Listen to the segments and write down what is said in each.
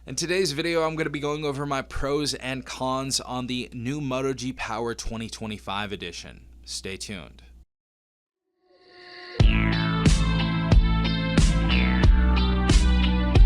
In today's video, I'm going to be going over my pros and cons on the new Moto G Power 2025 edition. Stay tuned.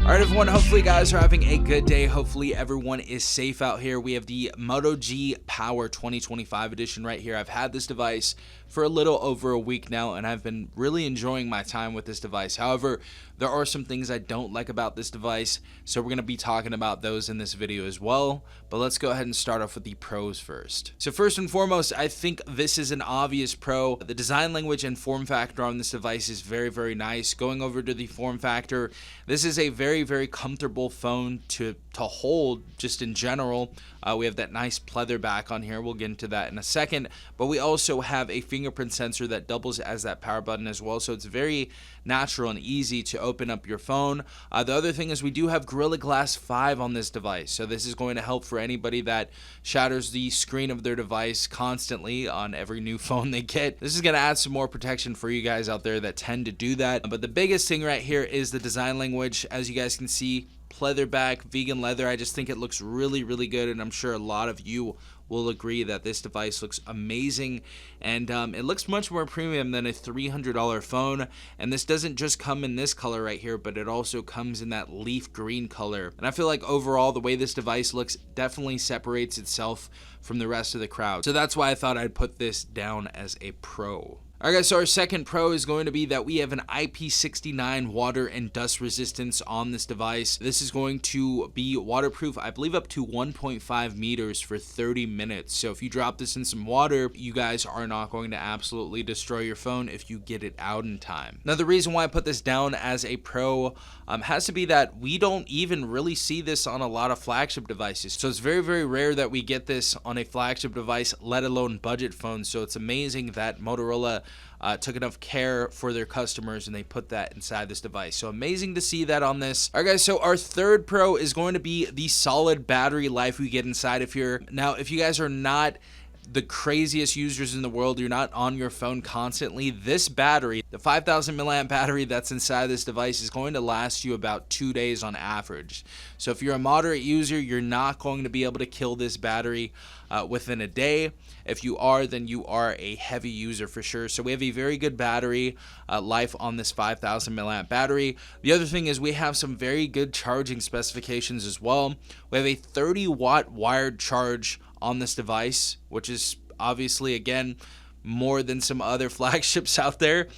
Alright everyone, hopefully you guys are having a good day. Hopefully everyone is safe out here. We have the Moto G Power 2025 edition right here. I've had this device for a little over a week now, and I've been really enjoying my time with this device. However, there are some things I don't like about this device, so we're going to be talking about those in this video as well. But let's go ahead and start off with the pros first. So first and foremost, I think this is an obvious pro. The design language and form factor on this device is very, very nice. Going over to the form factor, this is a very comfortable phone to hold just in general. We have that nice pleather back on here. We'll get into that in a second, but we also have a fingerprint sensor that doubles as that power button as well, so it's very natural and easy to open up your phone. The other thing is we do have Gorilla Glass 5 on this device, so this is going to help for anybody that shatters the screen of their device constantly on every new phone they get. This is going to add some more protection for you guys out there that tend to do that. But the biggest thing right here is the design language. As you guys can see, pleatherback, vegan leather. I just think it looks really good, and I'm sure a lot of you will agree that this device looks amazing, and it looks much more premium than a $300 phone. And this doesn't just come in this color right here, but it also comes in that leaf green color, and I feel like overall the way this device looks definitely separates itself from the rest of the crowd, so that's why I thought I'd put this down as a pro. Alright guys, so our second pro is going to be that we have an IP69 water and dust resistance on this device. This is going to be waterproof, I believe up to 1.5 meters for 30 minutes. So if you drop this in some water, you guys are not going to absolutely destroy your phone if you get it out in time. Now the reason why I put this down as a pro has to be that we don't even really see this on a lot of flagship devices. So it's very rare that we get this on a flagship device, let alone budget phones. So it's amazing that Motorola took enough care for their customers and they put that inside this device. So amazing to see that on this. Alright guys, so our third pro is going to be the solid battery life we get inside of here. Now, if you guys are not the craziest users in the world, you're not on your phone constantly, this battery, the 5,000 milliamp battery that's inside this device, is going to last you about 2 days on average. So if you're a moderate user, you're not going to be able to kill this battery within a day. If you are, then you are a heavy user for sure. So we have a very good battery life on this 5,000 milliamp battery. The other thing is we have some very good charging specifications as well. We have a 30 watt wired charge on this device, which is obviously, again, more than some other flagships out there.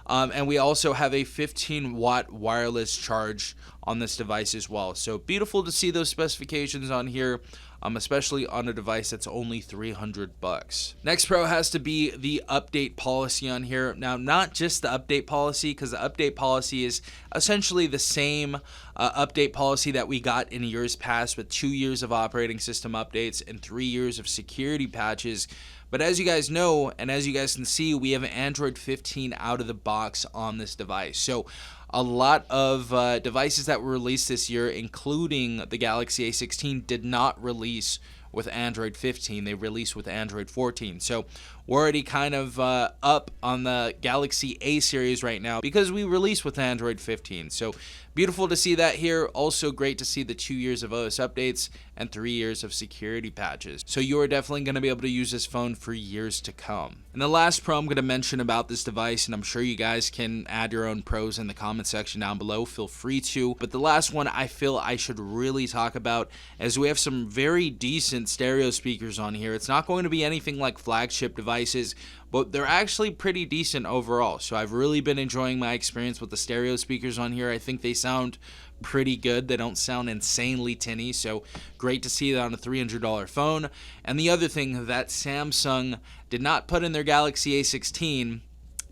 And we also have a 15 watt wireless charge on this device as well. So beautiful to see those specifications on here, especially on a device that's only $300. Next pro has to be the update policy on here. Now, not just the update policy, because the update policy is essentially the same update policy that we got in years past, with 2 years of operating system updates and 3 years of security patches. But as you guys know, and as you guys can see, we have Android 15 out of the box on this device. So a lot of devices that were released this year, including the Galaxy A16, did not release with Android 15. They released with Android 14. So we're already kind of up on the Galaxy A series right now because we released with Android 15. So beautiful to see that here. Also great to see the 2 years of OS updates and 3 years of security patches. So you are definitely going to be able to use this phone for years to come. And the last pro I'm going to mention about this device, and I'm sure you guys can add your own pros in the comment section down below, feel free to, but the last one I feel I should really talk about is we have some very decent stereo speakers on here. It's not going to be anything like flagship devices, but they're actually pretty decent overall. So I've really been enjoying my experience with the stereo speakers on here. I think they sound pretty good. They don't sound insanely tinny, so great to see that on a $300 phone. And the other thing that Samsung did not put in their Galaxy A16,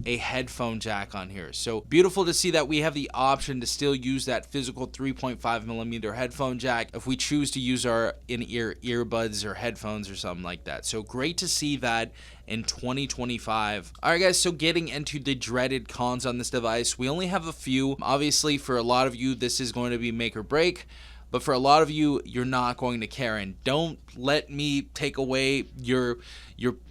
a headphone jack on here. So beautiful to see that we have the option to still use that physical 3.5mm headphone jack if we choose to use our in-ear earbuds or headphones or something like that. So great to see that in 2025. Alright guys, so getting into the dreaded cons on this device, we only have a few. Obviously for a lot of you this is going to be make or break, but for a lot of you, you're not going to care. And don't let me take away your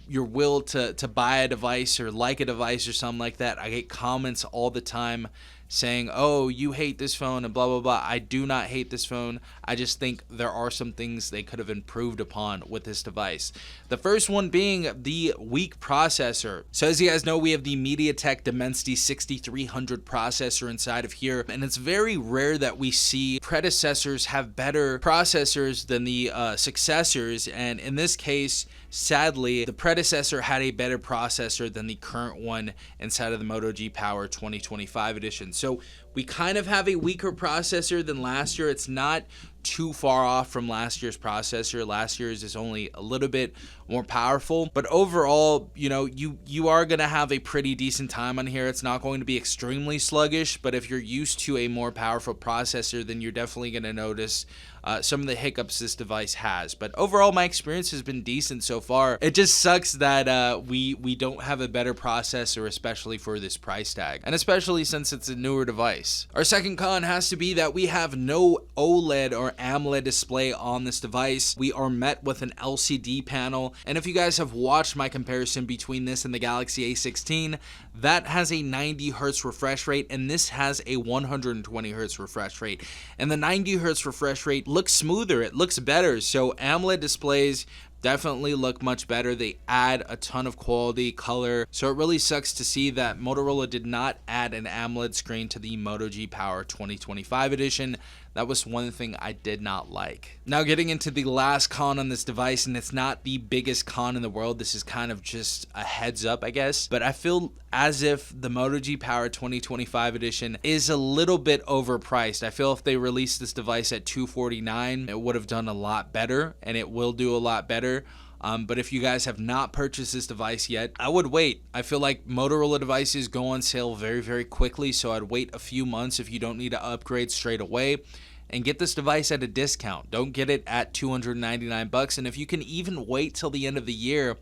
will to buy a device or like a device or something like that. I get comments all the time saying, oh, you hate this phone and blah, blah, blah. I do not hate this phone. I just think there are some things they could have improved upon with this device. The first one being the weak processor. So as you guys know, we have the MediaTek Dimensity 6300 processor inside of here, and it's very rare that we see predecessors have better processors than the successors, and in this case, sadly, the predecessor had a better processor than the current one inside of the Moto G Power 2025 edition. So we kind of have a weaker processor than last year. It's not too far off from last year's processor. Last year's is only a little bit more powerful, but overall, you know, you are going to have a pretty decent time on here. It's not going to be extremely sluggish, but if you're used to a more powerful processor, then you're definitely going to notice some of the hiccups this device has. But overall, my experience has been decent so far. It just sucks that we don't have a better processor, especially for this price tag, and especially since it's a newer device. Our second con has to be that we have no OLED or AMOLED display on this device. We are met with an LCD panel, and if you guys have watched my comparison between this and the Galaxy A16, that has a 90 Hz refresh rate, and this has a 120 Hz refresh rate. And the 90 Hz refresh rate looks smoother, it looks better. So AMOLED displays definitely look much better. They add a ton of quality, color. So it really sucks to see that Motorola did not add an AMOLED screen to the Moto G Power 2025 edition. That was one thing I did not like. Now getting into the last con on this device, and it's not the biggest con in the world. This is kind of just a heads up, I guess. But I feel as if the Moto G Power 2025 edition is a little bit overpriced. I feel if they released this device at $249, it would have done a lot better, and it will do a lot better. But if you guys have not purchased this device yet, I would wait. I feel like Motorola devices go on sale very, very quickly, so I'd wait a few months if you don't need to upgrade straight away, and get this device at a discount. Don't get it at $299, and if you can even wait till the end of the year,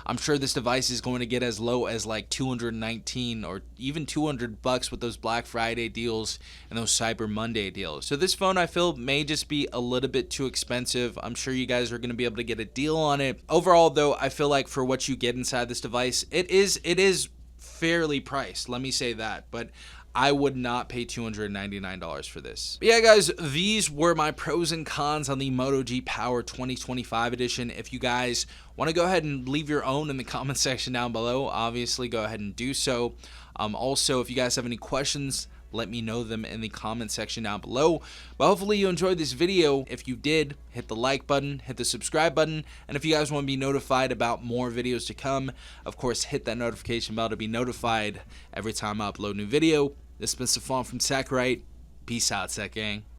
I'm sure this device is going to get as low as like $219 or even $200 with those Black Friday deals and those Cyber Monday deals. So this phone, I feel, may just be a little bit too expensive. I'm sure you guys are going to be able to get a deal on it. Overall, though, I feel like for what you get inside this device, it is fairly priced. Let me say that, but I would not pay $299 for this. But yeah, guys, these were my pros and cons on the Moto G Power 2025 edition. If you guys want to go ahead and leave your own in the comment section down below, obviously go ahead and do so. Also, if you guys have any questions, let me know them in the comment section down below. But hopefully you enjoyed this video. If you did, hit the like button, hit the subscribe button, and if you guys want to be notified about more videos to come, of course, hit that notification bell to be notified every time I upload a new video. This has been Stefan from TechRight. Peace out, Tech Gang.